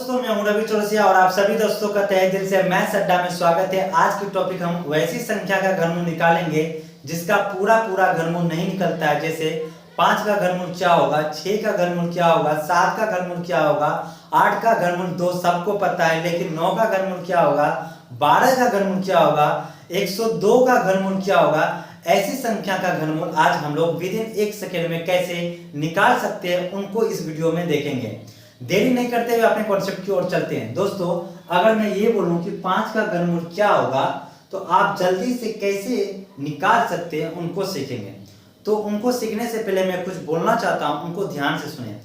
दोस्तों, मैं हूं रवि चौरसिया और आप सभी दोस्तों का तहे दिल से मैथ्स अड्डा में स्वागत है। आज की टॉपिक हम वैसी संख्या का घनमूल निकालेंगे जिसका पूरा घनमूल नहीं निकलता है। जैसे 5 का घनमूल क्या होगा, 6 का घनमूल क्या होगा, 7 का घनमूल क्या होगा, 8 का घनमूल 2 सबको पता है, लेकिन 9 का घनमूल क्या होगा, 12 का घनमूल क्या होगा, 102 का घनमूल क्या होगा। ऐसी संख्या का घनमूल आज हम लोग विद इन 1 सेकेंड में कैसे निकाल सकते हैं, उनको इस वीडियो में देखेंगे। देरी नहीं करते हुए अपने कॉन्सेप्ट की ओर चलते हैं। दोस्तों, अगर मैं ये बोलूं कि 5 का घनमूल क्या होगा तो आप जल्दी से कैसे निकाल सकते हैं उनको सीखेंगे। तो उनको सीखने से पहले मैं कुछ बोलना चाहता हूं, उनको ध्यान से सुने।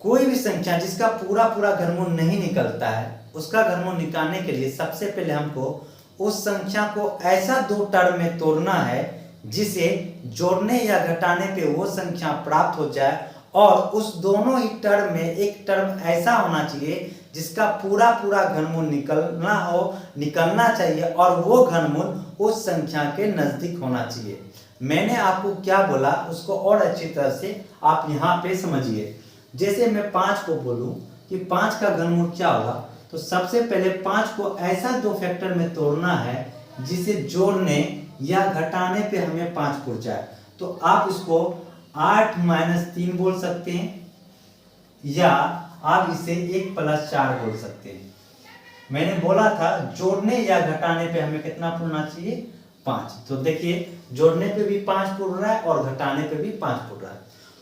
कोई भी संख्या जिसका पूरा घनमूल नहीं निकलता है, उसका घनमूल निकालने के लिए सबसे पहले हमको उस संख्या को ऐसा 2 टर्म में तोड़ना है जिसे जोड़ने या घटाने पे वो संख्या प्राप्त हो जाए, और उस दोनों ही टर्म में एक टर्म ऐसा होना चाहिए जिसका पूरा घनमूल निकलना चाहिए, और वो घनमूल उस संख्या के नजदीक होना चाहिए। मैंने आपको क्या बोला उसको और अच्छी तरह से आप यहाँ पे समझिए। जैसे मैं 5 को बोलूं कि 5 का घनमूल क्या होगा, तो सबसे पहले 5 को ऐसा 2 फैक्टर में तोड़ना है जिसे जोड़ने या घटाने पे हमें 5 पुर जाए। तो आप इसको 8 - 3 बोल सकते हैं, या आप इसे 1 + 4 बोल सकते हैं। मैंने बोला था जोड़ने या घटाने पे हमें कितना पुरना चाहिए, 5। तो देखिए, जोड़ने पे भी 5 पुर रहा है और घटाने पे भी 5 पुर रहा है।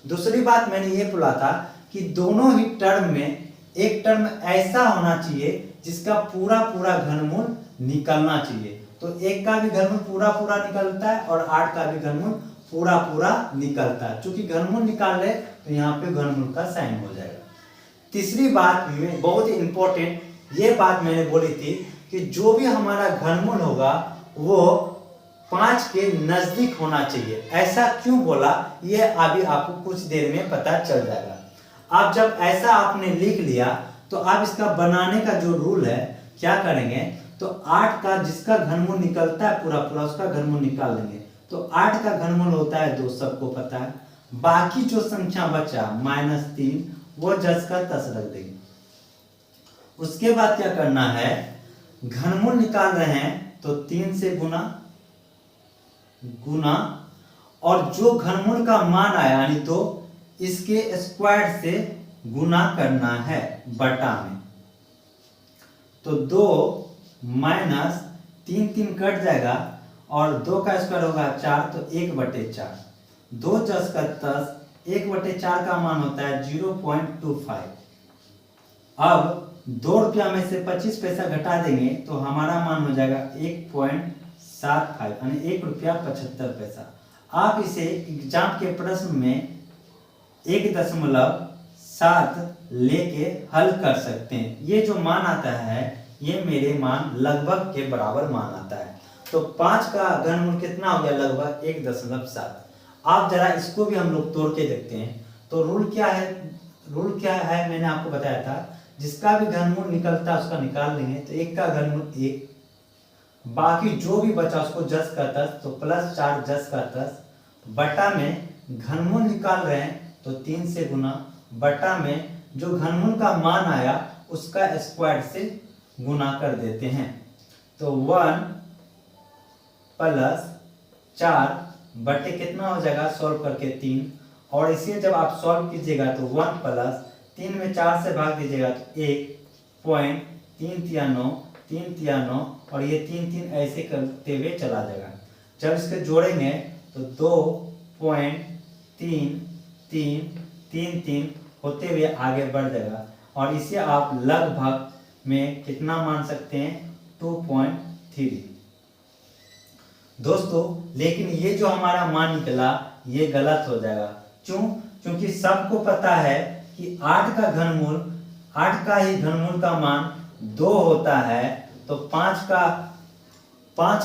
दूसरी बात मैंने ये बोला था कि दोनों ही टर्म में एक टर्म ऐसा होना चाहिए जिसका पूरा घनमूल निकलना चाहिए। तो 1 का भी घनमूल पूरा निकलता है और 8 का भी घनमूल पूरा निकलता है। चूंकि घनमूल निकाल ले तो यहाँ पे घनमूल का साइन हो जाएगा। तीसरी बात में बहुत ही इंपॉर्टेंट ये बात मैंने बोली थी कि जो भी हमारा घनमूल होगा वो 5 के नजदीक होना चाहिए। ऐसा क्यों बोला, ये अभी आपको कुछ देर में पता चल जाएगा। आप जब ऐसा आपने लिख लिया तो आप इसका बनाने का जो रूल है क्या करेंगे, तो 8 का जिसका घनमूल निकलता है पूरा उसका घनमूल निकाल लेंगे। तो 8 का घनमूल होता है 2, सबको पता है। बाकी जो संख्या बचा -3 वो जस का तस रख देंगे। उसके बाद क्या करना है, घनमूल निकाल रहे हैं तो 3 से गुना और जो घनमूल का मान आया यानी तो इसके स्क्वायर से गुना करना है बटा में। तो 2 - 3 कट जाएगा और 2 का स्क्वायर होगा 4, तो 1/4। 2 जस का 10, 1/4 का मान होता है 0.25। अब 2 रुपया में से 25 पैसा घटा देंगे तो हमारा मान हो जाएगा 1.75 यानी 1 रुपया 75 पैसा। आप इसे एग्जाम के प्रश्न में 1.7 लेके हल कर सकते हैं। ये जो मान आता है ये मेरे मान लगभग के बराबर मान आता है। तो 5 का घनमूल कितना हो गया, लगभग 1.7। आप जरा इसको भी हम लोग तोड़ के देखते हैं। तो रूल क्या है मैंने आपको बताया था, जिसका भी घनमूल निकलता है उसका निकाल लेंगे। तो 1 का घनमूल 1, बाकी जो भी बचा उसको जस का तस, तो +4 जस का तस बटा में घनमूल निकाल रहे हैं तो 3 से गुना बटा में जो घनमूल का मान आया उसका स्क्वायर से गुना कर देते हैं। तो 1 + 4 बटे कितना हो जाएगा, सॉल्व करके 3। और इसे जब आप सॉल्व कीजिएगा तो 1 + 3 में 4 से भाग दीजिएगा तो 1.3 3 9 और ये 3 ऐसे करते हुए चला जाएगा। जब इसके जोड़ेंगे तो 2.3 होते हुए आगे बढ़ जाएगा, और इसे आप लगभग में कितना मान सकते हैं, 2.3। दोस्तों, लेकिन ये जो हमारा मान निकला ये गलत हो जाएगा। क्योंकि सबको पता है कि 8 का ही घनमूल का मान 2 होता है। तो 5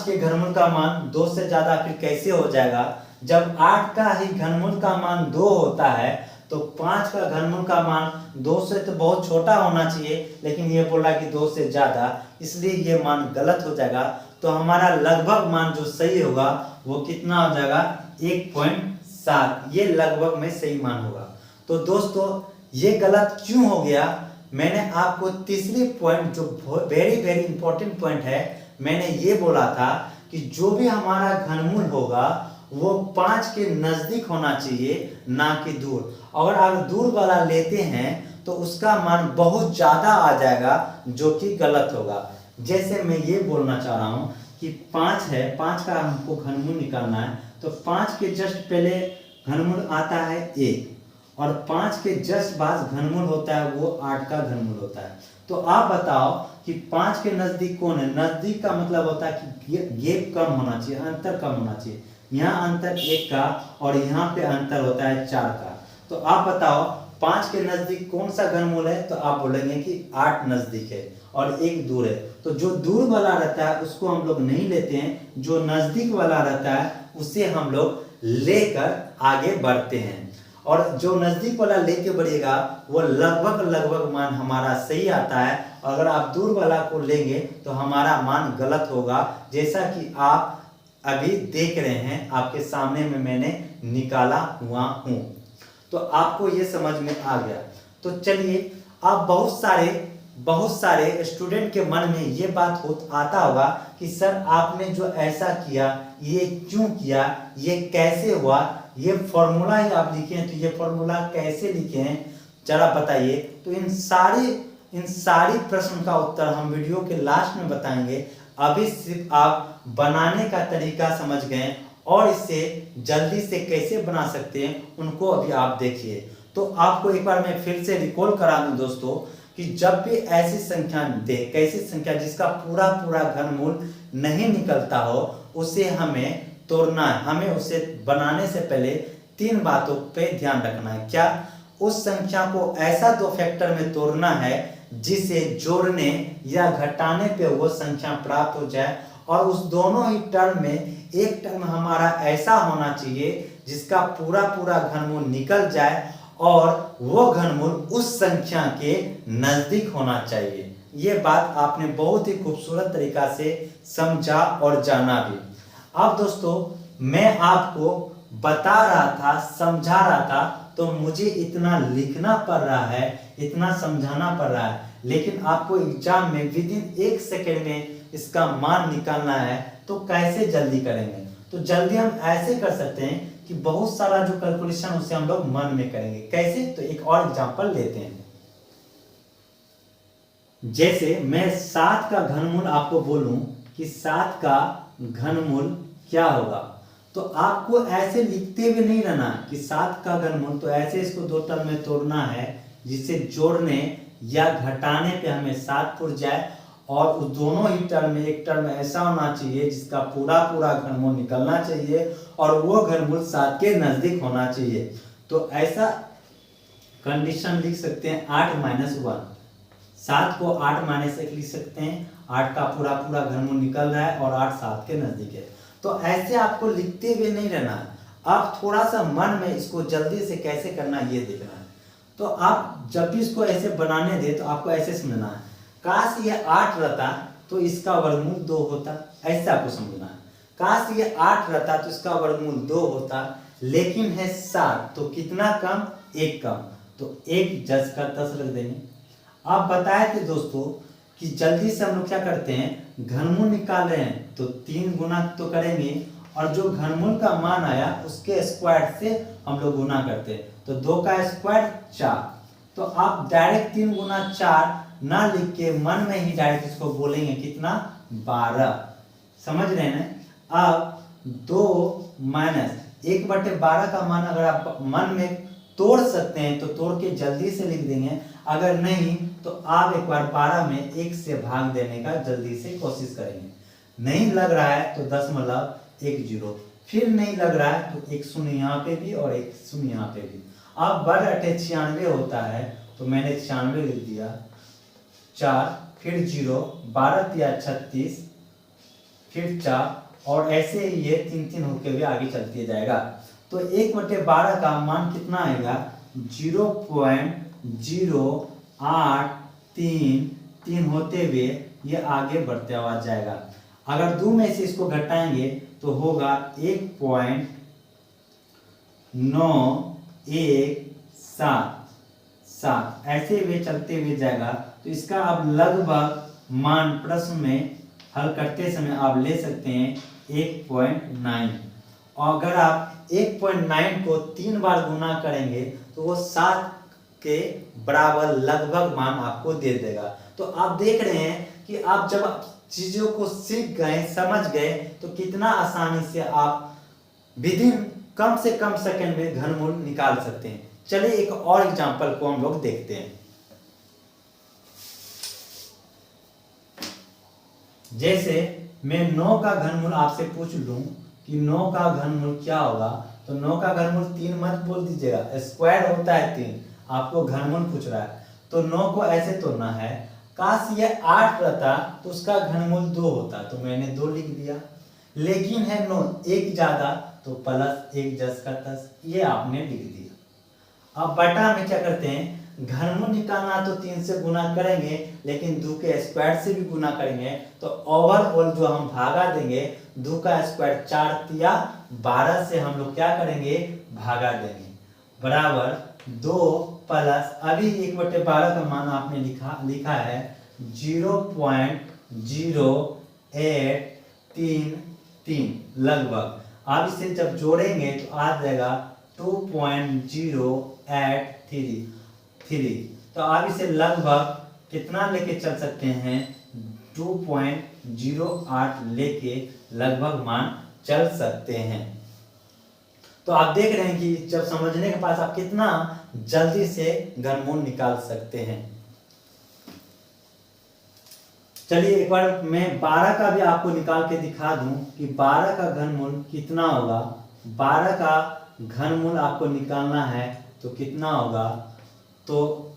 के घनमूल का मान 2 से ज्यादा फिर कैसे हो जाएगा, जब 8 का ही घनमूल का मान 2 होता है तो 5 का घनमूल का मान 2 से तो बहुत छोटा होना चाहिए, लेकिन ये बोल रहा है कि 2 से ज्यादा, इसलिए ये मान गलत हो जाएगा। तो हमारा लगभग मान जो सही होगा वो कितना हो जाएगा, 1.7। ये लगभग में सही मान होगा। तो दोस्तों, ये गलत क्यों हो गया, मैंने आपको तीसरी पॉइंट जो वेरी वेरी इंपॉर्टेंट पॉइंट है, मैंने ये बोला था कि जो भी हमारा घनमूल होगा वो 5 के नजदीक होना चाहिए, ना कि दूर। अगर आप दूर वाला लेते हैं तो उसका मान बहुत ज्यादा आ जाएगा, जो कि गलत होगा। जैसे मैं ये बोलना चाह रहा हूं कि 5 है, 5 का हमको घनमूल निकालना है, तो 5 के जस्ट पहले घनमूल आता है 1, और 5 के जस्ट बाद घनमूल होता है वो 8 का घनमूल होता है। तो आप बताओ कि 5 के नजदीक कौन है? नजदीक का मतलब होता है कि गैप कम होना चाहिए, अंतर कम होना चाहिए। यहाँ अंतर 1 का और यहाँ पे अंतर होता है 4 का। तो आप बताओ 5 के नजदीक कौन सा घनमूल है? तो आप बोलेंगे कि 8 नजदीक है और 1 दूर है। तो जो दूर वाला रहता है उसको हम लोग नहीं लेते हैं, जो नजदीक वाला रहता है उसे हम लोग लेकर आगे बढ़ते हैं। और जो नजदीक वाला लेके बढ़ेगा वो लगभग मान हमारा सही आता है। अगर आप दूर वाला को लेंगे तो हमारा मान गलत होगा, जैसा कि आप अभी देख रहे हैं, आपके सामने में मैंने निकाला हुआ हूं। तो आपको ये समझ में आ गया। तो चलिए, आप बहुत सारे स्टूडेंट के मन में ये बात आता होगा कि सर आपने जो ऐसा किया ये क्यों किया, ये कैसे हुआ, ये फॉर्मूला ही आप लिखे हैं तो ये फॉर्मूला कैसे लिखे हैं, जरा बताइए। तो इन सारी प्रश्न का उत्तर हम वीडियो के लास्ट में बताएंगे। अभी सिर्फ आप बनाने का तरीका समझ गए और इसे जल्दी से कैसे बना सकते हैं उनको अभी आप देखिए। तो आपको एक बार मैं फिर से रिकॉल करा दूं दोस्तों कि जब भी ऐसी संख्या दे, कैसी संख्या जिसका पूरा घनमूल नहीं निकलता हो, उसे हमें तोड़ना है। हमें उसे बनाने से पहले 3 बातों पे ध्यान रखना है। क्या? उस संख्या को ऐसा 2 फैक्टर में तोड़ना है जिसे जोड़ने या घटाने पे वो संख्या प्राप्त हो जाए, और उस दोनों ही टर्म में एक टर्म हमारा ऐसा होना चाहिए जिसका पूरा घनमूल निकल जाए और वो घनमूल उस संख्या के नजदीक होना चाहिए। ये बात आपने बहुत ही खूबसूरत तरीका से समझा और जाना भी। अब दोस्तों मैं आपको बता रहा था, समझा रहा था, तो मुझे इतना लिखना पड़ रहा है, इतना समझाना पड़ रहा है, लेकिन आपको एग्जाम में विदिन 1 सेकेंड में इसका मान निकालना है, तो कैसे जल्दी करेंगे? तो जल्दी हम ऐसे कर सकते हैं कि बहुत सारा जो कैलकुलेशन उसे हम लोग मन में करेंगे। कैसे? तो एक और एग्जांपल लेते हैं। जैसे मैं 7 का घनमूल आपको बोलूं कि 7 का घनमूल क्या होगा, तो आपको ऐसे लिखते हुए नहीं रहना कि 7 का घनमूल, तो ऐसे इसको 2 टर्म में तोड़ना है जिसे जोड़ने या घटाने पे हमें 7 पुर जाए, और उस दोनों ही टर्म में एक टर्म ऐसा होना चाहिए जिसका पूरा घनमूल निकलना चाहिए और वो घनमूल 7 के नजदीक होना चाहिए। तो ऐसा कंडीशन लिख सकते हैं 8 - 1। 7 को 8 - 1 लिख सकते हैं। 8 का पूरा घनमूल निकल रहा है और 8 7 के नजदीक है। तो ऐसे आपको लिखते हुए नहीं रहना है, आप थोड़ा सा मन में इसको जल्दी से कैसे करना ये देखना है। तो आप जब भी इसको ऐसे बनाने दे तो आपको ऐसे समझना है, काश ये 8 रहता तो इसका वर्गमूल 2 होता, ऐसे आपको समझना है। काश ये 8 रहता तो इसका वर्गमूल 2 होता, लेकिन है 7, तो कितना कम? 1 कम, तो 1 10 का 10 रख देंगे। आप बताए थे दोस्तों कि जल्दी से हम लोग क्या करते हैं, घनमूल निकाल रहे हैं तो 3 गुना तो करेंगे, और जो घनमूल का मान आया उसके स्क्वायर से हम लोग गुना करते हैं, तो 2 का स्क्वायर 4। तो आप डायरेक्ट 3 गुना 4 ना लिख के मन में ही डायरेक्ट इसको बोलेंगे कितना? 12। समझ रहे हैं? अब 2 - 1/12 का मान अगर आप मन में तोड़ सकते हैं तो तोड़ के जल्दी से लिख देंगे, अगर नहीं तो आप एक बार 12 में 1 से भाग देने का जल्दी से कोशिश करेंगे। नहीं लग रहा है तो 10.10, फिर नहीं लग रहा है तो 1 शून्य यहाँ पे भी और 1 शून्य यहाँ पे भी। अब बड़ 96 होता है तो मैंने 96 लिख दिया, 4 फिर 0, 12 या 36, फिर 4, और ऐसे ही ये 3 होके भी आगे चलते जाएगा। तो 1/12 का मान कितना आएगा? 0.0833 होते हुए ये आगे बढ़ते हुआ जाएगा। अगर 2 में से इसको घटाएंगे तो होगा 1.917। 7 ऐसे हुए चलते हुए जाएगा। तो इसका अब लगभग मान प्रश्न में हल करते समय आप ले सकते हैं 1.9। और अगर आप 1.9 को 3 बार गुना करेंगे तो वो 7 के बराबर लगभग मान आपको दे देगा। तो आप देख रहे हैं कि आप जब चीजों को सीख गए, समझ गए, तो कितना आसानी से आप विदिन कम से कम सेकंड में घनमूल निकाल सकते हैं। चलिए एक और एग्जांपल को हम लोग देखते हैं। जैसे मैं 9 का घनमूल आपसे पूछ लूं कि 9 का घनमूल क्या होगा, तो 9 का घनमूल 3 मत बोल दीजिएगा, स्क्वायर होता है 3, आपको घनमूल पूछ रहा है। तो 9 को ऐसे तोड़ना है, काश ये 8 रहता तो उसका घनमूल 2 होता, तो मैंने 2 लिख दिया। लेकिन है 9 एक ज्यादा, तो प्लस 1 10 का 10, ये आपने लिख दिया। अब बटा में क्या करते हैं, घनमूल निकालना तो 3 से गुना करेंगे, लेकिन 2 के स्क्वायर से भी गुना करेंगे, तो ओवरऑल जो हम भागा देंगे 2 का स्क्वायर 4 तिया 12 से हम लोग क्या करेंगे, भागा देंगे, बराबर 2 प्लस अभी 1/12 का मान आपने लिखा है 0.0833 लगभग। आप इसे जब जोड़ेंगे तो आ जाएगा 2.083। तो आप इसे लगभग कितना लेके चल सकते हैं, 2.08 लेके लगभग मान चल सकते हैं। तो आप देख रहे हैं कि जब समझने के पास आप कितना जल्दी से घनमूल निकाल सकते हैं। चलिए एक बार मैं 12 का भी आपको निकाल के दिखा दूं कि 12 का घनमूल कितना होगा। 12 का घनमूल आपको निकालना है तो कितना होगा, तो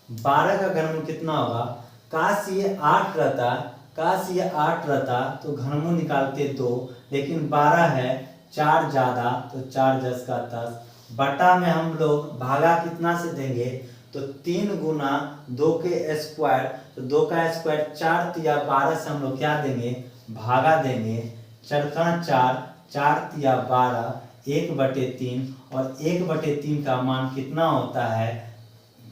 12 का घनमूल कितना होगा, काश ये 8 रहता तो घनमूल निकालते 2, लेकिन 12 है, 4 ज्यादा तो 4 10 का 10, बटा में हम लोग भागा कितना से देंगे, तो 3 गुना 2 के स्क्वायर, तो 2 का स्क्वायर 4 तिया 12 से हम लोग क्या देंगे, भागा देंगे, 4 4 4 तिया 12 1/3, और 1/3 का मान कितना होता है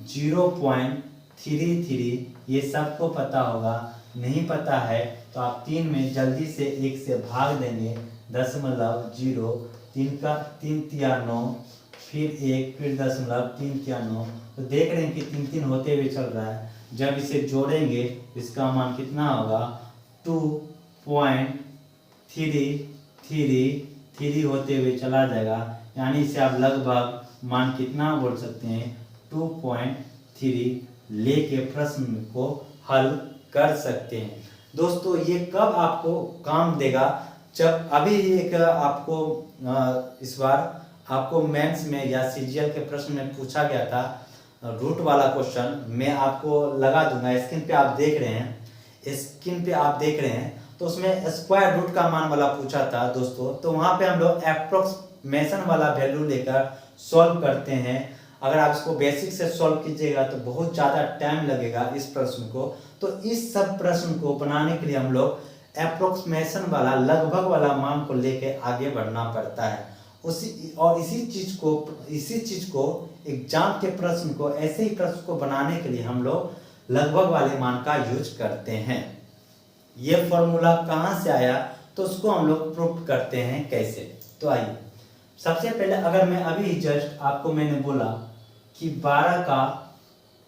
0.33। ये सबको पता होगा, नहीं पता है तो आप 3 में जल्दी से 1 से भाग देंगे, 0.0, 3 का 3 तिया 9, फिर 1, फिर 0.3 तिया 9। तो देख रहे हैं कि 3 3 होते हुए चल रहा है। जब इसे जोड़ेंगे इसका मान कितना होगा, 2.333 होते हुए चला जाएगा, यानी इसे आप लगभग मान कितना बोल सकते हैं, 2.3 लेके प्रश्न को हल कर सकते हैं। दोस्तों ये कब आपको काम देगा, जब अभी एक आपको इस बार आपको मेंस में या सीजीएल के प्रश्न में पूछा गया था रूट वाला क्वेश्चन, मैं आपको लगा दूंगा, स्क्रीन पे आप देख रहे हैं, तो उसमें स्क्वायर रूट का मान वाला पूछा था दोस्तों। तो वहां पे हम लोग एप्रोक्सीमेशन वाला वैल्यू लेकर सॉल्व करते हैं। अगर आप इसको बेसिक से सॉल्व कीजिएगा तो बहुत ज़्यादा टाइम लगेगा इस प्रश्न को। तो इस सब प्रश्न को बनाने के लिए हम लोग एप्रोक्सीमेशन वाला, लगभग वाला मान को लेके आगे बढ़ना पड़ता है। इसी चीज को एग्जाम के प्रश्न को, ऐसे ही प्रश्न को बनाने के लिए हम लोग लगभग वाले मान का यूज करते हैं। ये फॉर्मूला कहाँ से आया, तो उसको हम लोग प्रूव करते हैं कैसे। तो आइए सबसे पहले, अगर मैं अभी जस्ट आपको मैंने बोला कि 12 का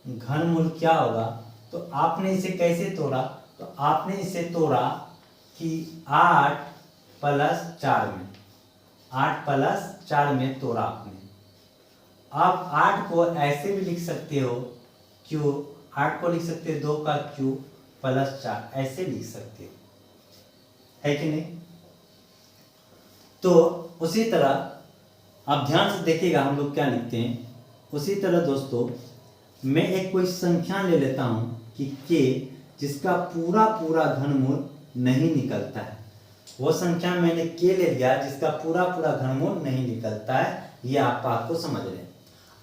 घनमूल क्या होगा, तो आपने इसे कैसे तोड़ा, तो आपने इसे तोड़ा कि 8 प्लस 4 में तोड़ा आपने। आप 8 को ऐसे भी लिख सकते हो, क्यों 8 को लिख सकते हो 2 का क्यूब प्लस 4, ऐसे लिख सकते हो, है कि नहीं। तो उसी तरह आप ध्यान से देखिएगा हम लोग क्या लिखते हैं। उसी तरह दोस्तों मैं एक कोई संख्या ले लेता हूं कि k, जिसका पूरा घनमूल नहीं निकलता है। वो संख्या मैंने k ले लिया जिसका पूरा घनमूल नहीं निकलता है, ये आप बात को समझ रहे हैं।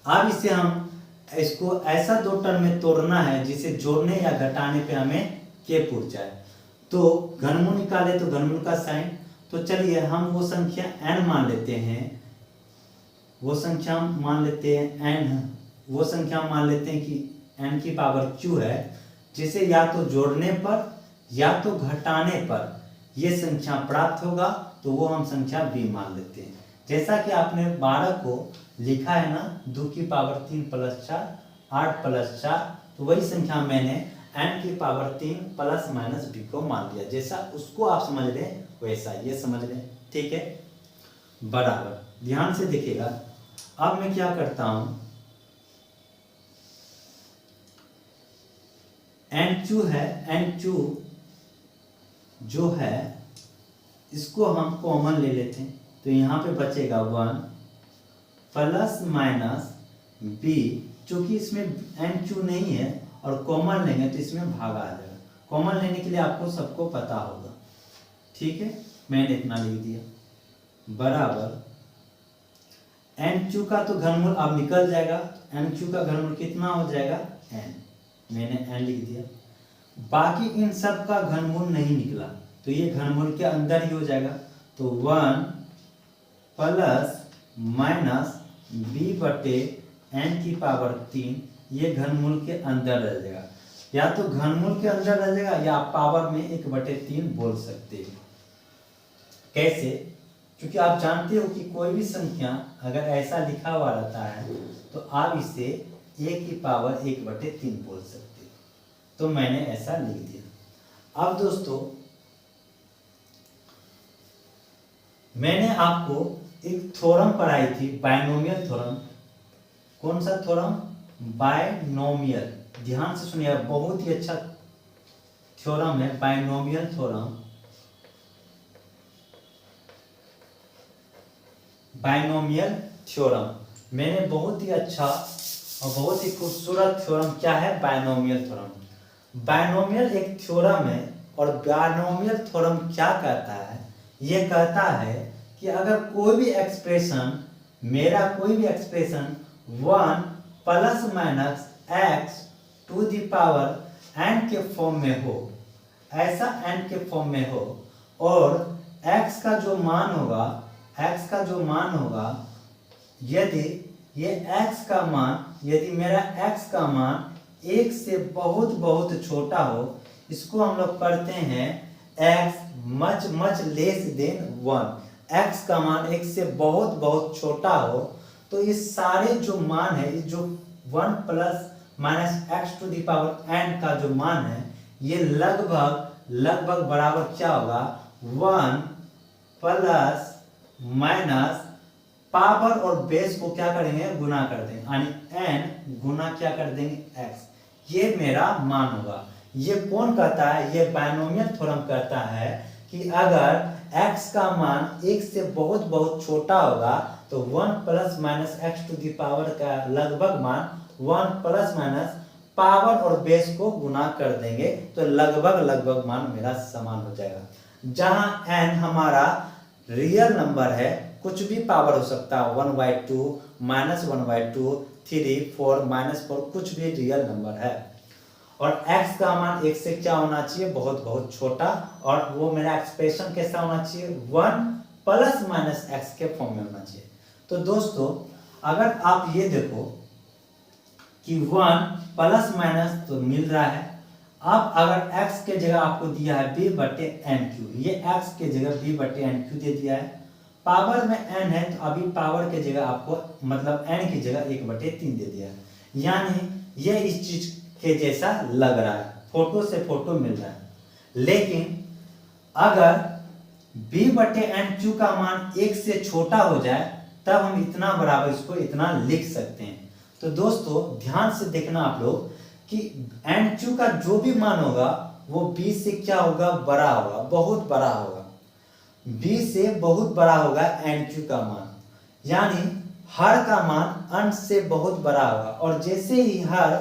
अब इसे हम इसको ऐसा 2 टर्म में तोड़ना है जिसे जोड़ने या घटाने पे हमें k पूछ जाए। तो घनमूल निकाले तो घनमूल का साइन, तो चलिए हम वो संख्या n मान लेते हैं, वो संख्या हम मान लेते हैं n, वो संख्या मान लेते हैं कि n की पावर q है, जिसे या तो जोड़ने पर या तो घटाने पर ये संख्या प्राप्त होगा, तो वो हम संख्या b मान लेते हैं। जैसा कि आपने 12 को लिखा है ना 2 की पावर 3 प्लस 4 8 प्लस 4, तो वही संख्या मैंने n की पावर 3 प्लस माइनस b को मान लिया। जैसा उसको आप समझ लें वैसा ये समझ लें, ठीक है। बराबर ध्यान से देखिएगा। अब मैं क्या करता हूं, NQ है, NQ जो है इसको हम कॉमन ले लेते हैं, तो यहाँ पे बचेगा 1 प्लस माइनस b, चूंकि इसमें NQ नहीं है और कॉमन लेंगे तो इसमें भागा आ जाएगा। कॉमन लेने के लिए आपको सबको पता होगा, ठीक है, मैंने इतना लिख दिया। बराबर NQ का तो घनमूल अब निकल जाएगा, NQ का घनमूल कितना हो जाएगा n, मैंने n लिख दिया। बाकी इन सब का घनमूल नहीं निकला, तो ये घनमूल के अंदर ही हो जाएगा, तो 1 प्लस माइनस b बटे n की पावर 3, ये घनमूल के अंदर रह जाएगा। या तो घनमूल के अंदर रह जाएगा या आप पावर में 1/3 बोल सकते हो। कैसे? क्योंकि आप जानते हो कि कोई भी संख्या अगर ऐसा लिखा हुआ रहता है तो आप इसे a की पावर 1/3 बोल सकते हो, तो मैंने ऐसा लिख दिया। अब दोस्तों मैंने आपको एक थ्योरम पढ़ाई थी, बायनोमियल थ्योरम। कौन सा थ्योरम? बायनोमियल। ध्यान से सुनिए, बहुत ही अच्छा थ्योरम है बायनोमियल थ्योरम। बायनोमियल थ्योरम मैंने बहुत ही अच्छा और बहुत ही खूबसूरत थ्योरम। क्या है? Binomial theorem. बायनोमियल एक थ्योरम है और बायनोमियल थ्योरम क्या कहता है? ये कहता है कि अगर कोई भी एक्सप्रेशन, मेरा कोई भी expression 1 plus minus x to the power n के फॉर्म में हो, ऐसा n के फॉर्म में हो, और x का जो मान होगा, x का जो मान होगा, यदि ये x का मान, यदि मेरा x का मान 1 से बहुत बहुत छोटा हो, इसको हम लोग पढ़ते हैं x much much less than 1। x का मान 1 से बहुत बहुत छोटा हो, तो ये सारे जो मान है, ये जो 1 plus minus x to the power n का जो मान है, ये लगभग बराबर क्या होगा? 1 प्लस माइनस पावर और बेस को क्या करेंगे? गुना कर देंगे, यानी n गुना क्या कर देंगे? x। ये मेरा मान होगा। ये कौन कहता है? ये बायनोमियल थ्योरम कहता है कि अगर x का मान 1 से बहुत बहुत छोटा होगा तो 1 plus minus x to the power का लगभग मान 1 प्लस माइनस पावर और बेस को गुना कर देंगे, तो लगभग मान मेरा समान हो जाएगा। जहां n हमारा रियल नंबर है, कुछ भी पावर हो सकता है, 1/2 माइनस 1/2 3 4 -4, कुछ भी रियल नंबर है। और x का मान 1 से क्या होना चाहिए? बहुत बहुत छोटा। और वो मेरा एक्सप्रेशन कैसा होना चाहिए? 1 प्लस माइनस x के फॉर्म में होना चाहिए। तो दोस्तों अगर आप ये देखो कि 1 प्लस माइनस तो मिल रहा है। अब अगर x के जगह आपको दिया है b/nq, ये x के जगह b/nq दे दिया है। पावर में n है तो अभी पावर के जगह आपको, मतलब n की जगह 1/3 दे दिया है। यानी ये इस चीज के जैसा लग रहा है, फोटो से फोटो मिल रहा है। लेकिन अगर b/nq का मान 1 से छोटा हो जाए तब हम इतना बराबर इसको इतना लिख सकते हैं। तो दोस्तों ध्यान से देखना आप लोग कि nq का जो भी मान होगा वो b से क्या होगा? बड़ा होगा, बहुत बड़ा होगा। b से बहुत बड़ा होगा nq का मान, यानी हर का मान अंश से बहुत बड़ा होगा। और जैसे ही हर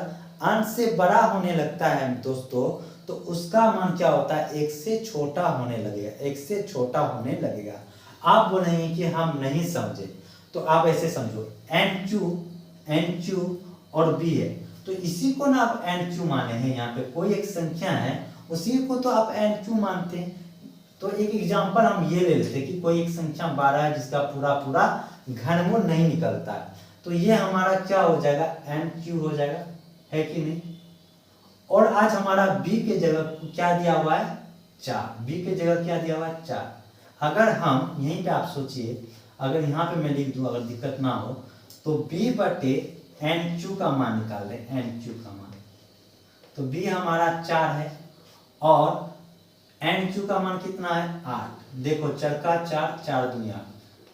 अंश से बड़ा होने लगता है दोस्तों, तो उसका मान क्या होता है? 1 से छोटा होने लगेगा, 1 से छोटा होने लगेगा। आप बोलेंगे कि हम नहीं समझे, तो आप ऐसे समझो, nq और b है, तो इसी को ना आप nq माने हैं। यहाँ पे कोई एक संख्या है, उसी को तो आप nq मानते हैं। तो एक एग्जांपल हम ये ले लेते हैं कि कोई एक संख्या 12 है जिसका पूरा घनमूल नहीं निकलता है। तो ये हमारा क्या हो जाएगा, एन क्यू हो जाएगा, है कि नहीं। और आज हमारा बी के जगह क्या दिया हुआ है, 4। बी के जगह क्या दिया हुआ है, 4। अगर हम यहीं पे आप सोचिए, अगर यहाँ पे मैं लिख दूं, अगर दिक्कत ना हो, तो बी बटे एन क्यू का मान निकाल लें, एन क्यू का मान। तो बी हमारा 4 है और एन क्यू का मान कितना है, 8। देखो 4 का 4, 4 दुनिया,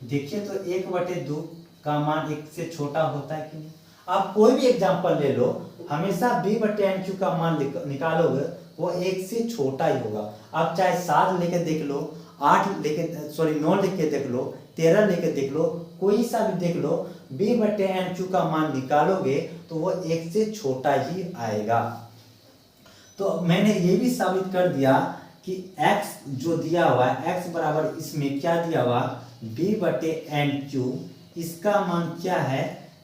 देखिए तो 1/2 का मान 1 से छोटा होता है कि नहीं। आप कोई भी एग्जांपल ले लो, हमेशा b बटे एन क्यू का मान निकालोगे वो 1 से छोटा ही होगा। आप चाहे 7 लेके देख लो, 9 लेके देख लो, 13 लेके देख लो, कोई सा भी देख लो, b बटे एन क्यू का मान निकालोगे तो वो 1 से छोटा ही आएगा। तो मैंने ये भी साबित कर दिया कि x जो दिया हुआ है, x बराबर इसमें क्या दिया हुआ, b बटे एन क्यू, इसका मान क्या है,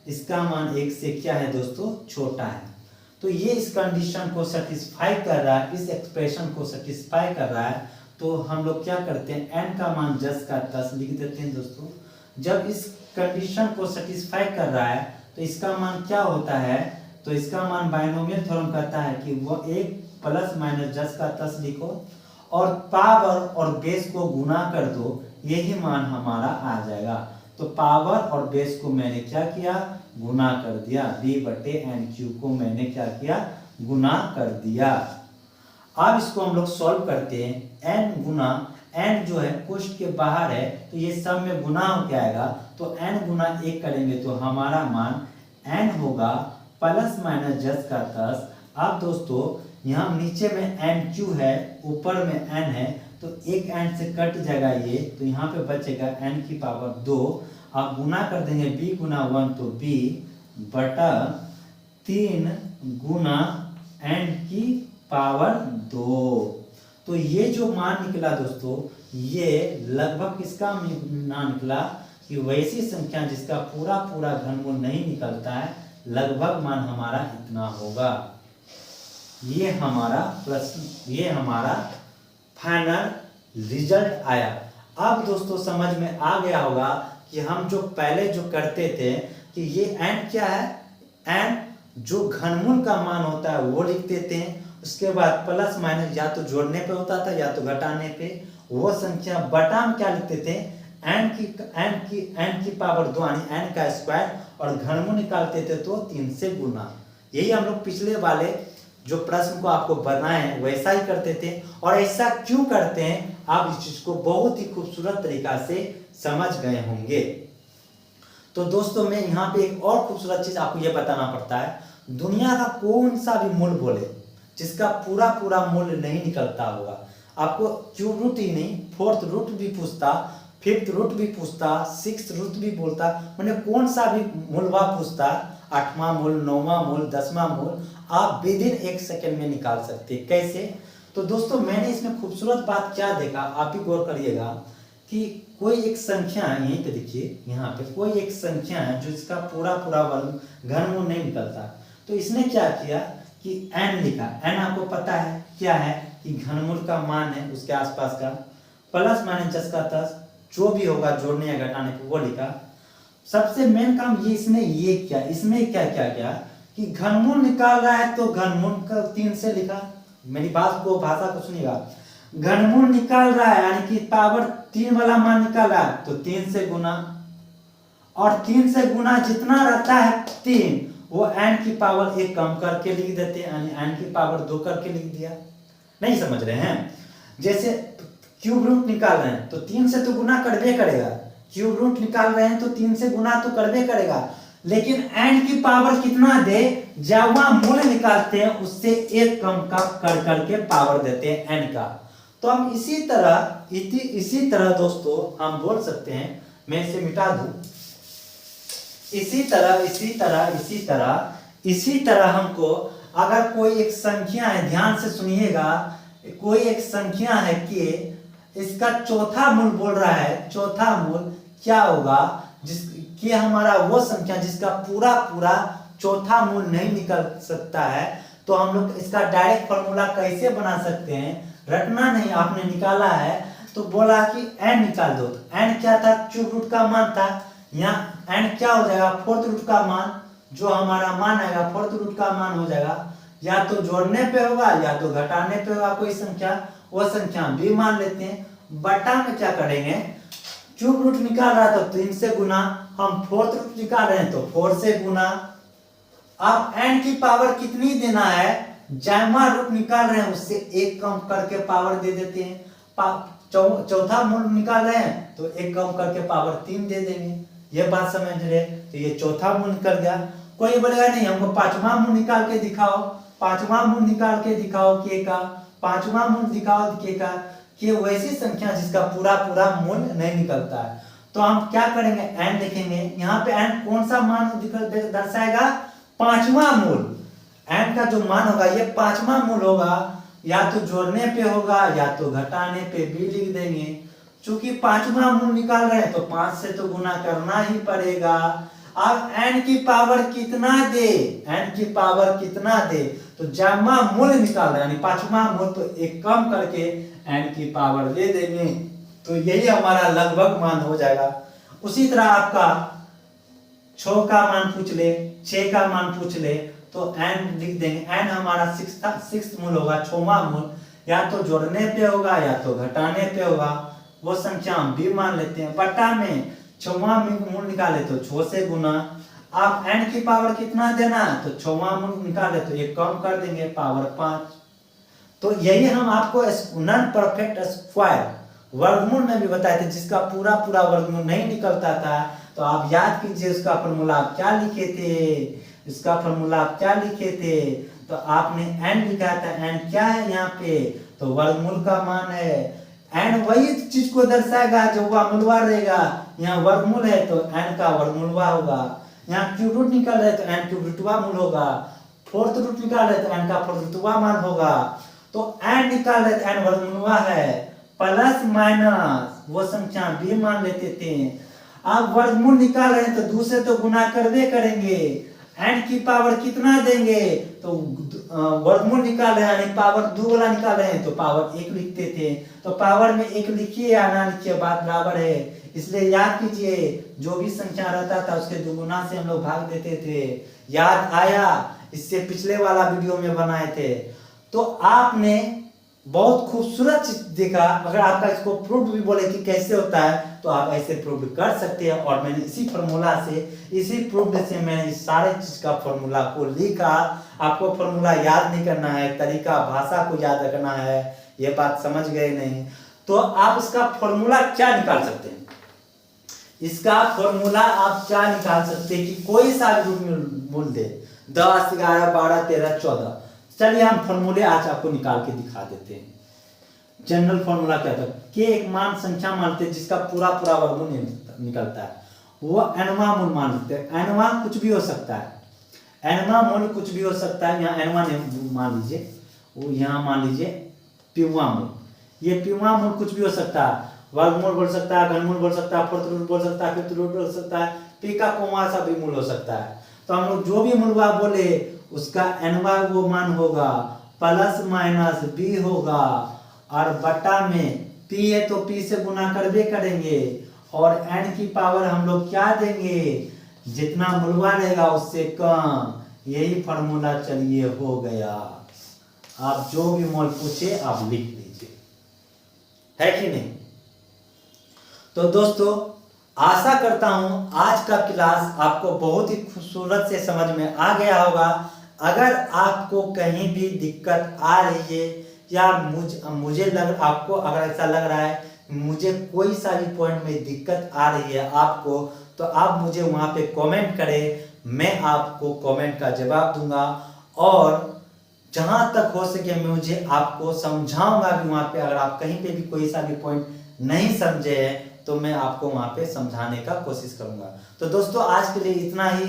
इसका मान 1 से क्या है दोस्तों, छोटा है। तो ये इस कंडीशन को सेटिस्फाई कर रहा है, इस एक्सप्रेशन को सेटिस्फाई कर रहा है। तो हम लोग क्या करते हैं, n का मान 10 का 10 लिख देते हैं दोस्तों। जब इस कंडीशन को सेटिस्फाई कर रहा है तो इसका मान क्या होता है, तो इसका मान बाइनोमियल थ्योरम कहता है कि वो 1 + -10 का 10 लिखो और पावर और बेस को गुना कर दो, यही मान हमारा आ जाएगा। तो पावर और बेस को मैंने क्या किया, गुना कर दिया, b बटे एन क्यू को मैंने क्या किया, गुना कर दिया। अब इसको हम लोग सॉल्व करते हैं। n गुना, n जो है कोष्ठ के बाहर है तो ये सब में गुना हो क्या आएगा, तो n गुना 1 करेंगे तो हमारा मान n होगा +-10 का 10। अब दोस्तों यहाँ नीचे में एन क्यू है, ऊपर में n है, तो एक n से कट जाएगा ये, तो यहाँ पे बचेगा n की पावर 2। आप गुना कर देंगे b गुना 1 तो b बटा 3 गुना n की पावर 2। तो ये जो मान निकला दोस्तों, ये लगभग किसका मान निकला कि वैसी संख्या जिसका पूरा पूरा घनमूल नहीं निकलता है, लगभग मान हमारा इतना होगा। ये हमारा प्रश्न, ये हमारा फाइनल रिजल्ट आया। अब दोस्तों समझ में आ गया होगा कि हम जो पहले जो करते थे कि ये n क्या है, n जो घनमूल का मान होता है वो लिख देते हैं, उसके बाद प्लस माइनस या तो जोड़ने पे होता था या तो घटाने पे, वो संख्या बटा में क्या लिखते थे, n की पावर 2 यानी n का स्क्वायर, और घनमूल निकालते थे तो 3 से गुना। यही हम लोग पिछले वाले जो प्रश्न को आपको बनाए हैं वैसा ही करते थे। और ऐसा क्यों करते हैं आप इस चीज को बहुत ही खूबसूरत तरीका से समझ गए होंगे। तो दोस्तों मैं यहाँ पे एक और खूबसूरत चीज आपको ये बताना पड़ता है, दुनिया का कौन सा भी मूल बोले जिसका पूरा पूरा मूल्य नहीं निकलता होगा, आपको क्यूब रूट ही नहीं, 4th रूट भी पूछता, 5th रूट भी पूछता, 6th रूट भी बोलता, मैंने कौन सा भी मूलवा पूछता, 8वां मूल, 9वां मूल, 10वां मूल, आप विदिन 1 सेकेंड में निकाल सकते हैं। कैसे? तो दोस्तों मैंने इसमें खूबसूरत बात क्या देखा, आप ही गौर करिएगा कि कोई एक संख्या है, यहीं पे देखिए, यहाँ पे कोई एक संख्या है जो इसका पूरा पूरा घनमूल नहीं निकलता। तो इसने क्या किया कि n लिखा, n आपको पता है क्या है कि घनमूल का मान है उसके आसपास का, +-10 का 10 जो भी होगा जोड़ने या घटाने पे वो लिखा। सबसे मेन काम ये इसने ये किया, इसमें क्या क्या किया कि घनमूल निकाल रहा है तो घनमूल का 3 से लिखा। मेरी बात को, भाषा को सुनिएगा, घनमूल निकाल रहा है यानी कि पावर 3 वाला मान निकाल रहा है तो 3 से गुना, और 3 से गुना जितना रहता है 3 वो n की पावर 1 कम करके लिख देते हैं, यानी n की पावर 2 करके लिख दिया। नहीं समझ रहे हैं? जैसे क्यूब रूट निकाल रहे हैं तो 3 से तो गुना करबे करेगा, क्यूब रूट निकाल रहे हैं तो 3 से गुना तो करबे करेगा, लेकिन n की पावर कितना दे, जब वहां मूल्य निकालते हैं उससे 1 कम का कर करके पावर देते हैं n का। तो हम इसी तरह दोस्तों हम बोल सकते हैं, मैं इसे मिटा दूं, इसी तरह हमको अगर कोई एक संख्या है, ध्यान से सुनिएगा, कोई एक संख्या है कि इसका चौथा मूल बोल रहा है, चौथा मूल क्या होगा, कि हमारा वो संख्या जिसका पूरा पूरा चौथा मूल नहीं निकल सकता है, तो हम लोग इसका डायरेक्ट फॉर्मूला कैसे बना सकते हैं, रटना नहीं, आपने निकाला है तो बोला कि n निकाल दो। तो n क्या था, क्यूब रूट का मान था, यहाँ एंड क्या हो जाएगा, फोर्थ रूट का मान जो हमारा मान आएगा, फोर्थ रूट का मान हो जाएगा या तो जोड़ने पे होगा या तो घटाने पे होगा कोई संख्या, वो संख्या भी मान लेते हैं। बटा में क्या करेंगे, क्यूब रूट निकाल रहा तो 3 से गुना, हम फोर्थ रूट निकाल रहे हैं तो 4 से गुना। अब एन की पावर कितनी देना है, जैमा रूट निकाल रहे हैं उससे एक कम करके पावर दे देते हैं। चौथा मूल निकाल रहे हैं तो एक कम करके पावर 3 दे देंगे। ये बात समझ रहे, तो ये चौथा मूल निकल गया। कोई बोलेगा नहीं हमको पांचवा मूल निकाल के दिखाओ, पांचवा मूल निकाल के दिखाओ के का, पांचवा मूल दिखाओ के का, कि वैसी संख्या जिसका पूरा पूरा मूल नहीं निकलता है। तो हम क्या करेंगे, एन लिखेंगे। यहाँ पे एन कौन सा मान दर्शाएगा, पांचवा मूल। एन का जो मान होगा ये पांचवा मूल होगा, या तो जोड़ने पे होगा या तो घटाने पे भी लिख देंगे। चूंकि पांचवा मूल निकाल रहे हैं तो 5 से तो गुना करना ही पड़ेगा। अब n की पावर कितना दे, n की पावर कितना दे, तो जमा मूल निकाल रहे हैं यानी पांचवा मूल, तो एक कम करके n की पावर दे देंगे, तो यही हमारा लगभग मान हो जाएगा। उसी तरह आपका 6 का मान पूछ ले, 6 का मान पूछ ले तो n लिख देंगे। n हमारा 6th मूल होगा, 6वां मूल, या तो जोड़ने पे होगा या तो घटाने पे होगा, वो संख्या हम भी मान लेते हैं। बटा में 6वां मूल निकाले तो 6 से गुना। आप n की पावर कितना देना है, तो 6वां मूल निकाले तो एक कम कर देंगे, पावर 5। तो यही हम आपको नॉन परफेक्ट स्क्वायर वर्गमूल में भी बताए थे, जिसका पूरा पूरा वर्गमूल नहीं निकलता था। तो आप याद कीजिए उसका फॉर्मूला आप क्या लिखे थे, इसका फॉर्मूला आप क्या लिखे थे, तो आपने n लिखा था। n क्या है यहाँ पे, तो वर्गमूल का मान है। n वही चीज को दर्शाएगा जो वर्गमूलवा रहेगा, यहाँ वर्गमूल है तो n का वर्गमूलवा होगा। यहाँ क्यूब रूट निकल रहे तो n क्यूब रूटवा मूल होगा, फोर्थ रूट निकाल रहे तो n का फोर्थ रूटवा मान होगा। तो n निकाल रहे तो n वर्गमूलवा है, प्लस माइनस वो संख्या भी मान लेते थे। आप वर्गमूल निकाल रहे हैं तो 2 से तो गुना करबे करेंगे। n की पावर कितना देंगे, तो वर्गमूल निकाल रहे हैं यानी पावर 2 वाला निकाल रहे हैं तो पावर 1 लिखते थे। तो पावर में 1 लिखिए या ना लिखिए बात बराबर है, इसलिए याद कीजिए जो भी संख्या रहता था उसके दुगुना से हम लोग भाग देते थे। याद आया, इससे पिछले वाला वीडियो में बनाए थे। तो आपने बहुत खूबसूरत चीज देखा। अगर आपका इसको प्रूफ भी बोले कि कैसे होता है तो आप ऐसे प्रूफ कर सकते हैं। और मैंने इसी फॉर्मूला से, इसी प्रूफ से मैंने इस सारे चीज का फॉर्मूला को लिखा। आपको फॉर्मूला याद नहीं करना है, तरीका भाषा को याद रखना है, ये बात समझ गए नहीं। तो आप इसका फॉर्मूला क्या निकाल सकते हैं, इसका फॉर्मूला आप क्या निकाल सकते हैं कि कोई सा मूल दे, 10, 11, 12, 13, 14। चलिए हम फॉर्मूले आज आपको निकाल के दिखा देते हैं। जनरल फॉर्मूला क्या था कि एक मान संख्या मानते हैं जिसका पूरा पूरा वर्गमूल निकलता है, वो nवां मूल मान लेते हैं। nवां कुछ भी हो सकता है, nवां मूल कुछ भी हो सकता है। यहाँ nवां मान लीजिए, वो यहाँ मान लीजिए pवां मूल, ये pवां मूल कुछ भी हो सकता है। वर्गमूल बोल सकता है, घनमूल बोल सकता है, फोर्थ रूट बोल सकता है, फिफ्थ रूट बोल सकता है, p का कोमा सा भी मूल हो सकता है। तो हम लोग जो भी मूलवा बोले उसका nवां वो मान होगा, प्लस माइनस b होगा, और बटा में p है तो p से गुना करबे करेंगे, और n की पावर हम लोग क्या देंगे, जितना मूलवा रहेगा उससे कम। यही फॉर्मूला चलिए हो गया। आप जो भी मूल पूछे आप लिख लीजिए, है कि नहीं। तो दोस्तों आशा करता हूं आज का क्लास आपको बहुत ही खूबसूरत से समझ में आ गया होगा। अगर आपको कहीं भी दिक्कत आ रही है या मुझे आपको अगर ऐसा लग रहा है मुझे कोई सा भी पॉइंट में दिक्कत आ रही है आपको, तो आप मुझे वहाँ पे कमेंट करें, मैं आपको कमेंट का जवाब दूंगा। और जहाँ तक हो सके मैं मुझे आपको समझाऊंगा भी वहाँ पे। अगर आप कहीं पे भी कोई सा भी पॉइंट नहीं समझे हैं तो मैं आपको वहाँ पे समझाने का कोशिश करूंगा। तो दोस्तों आज के लिए इतना ही।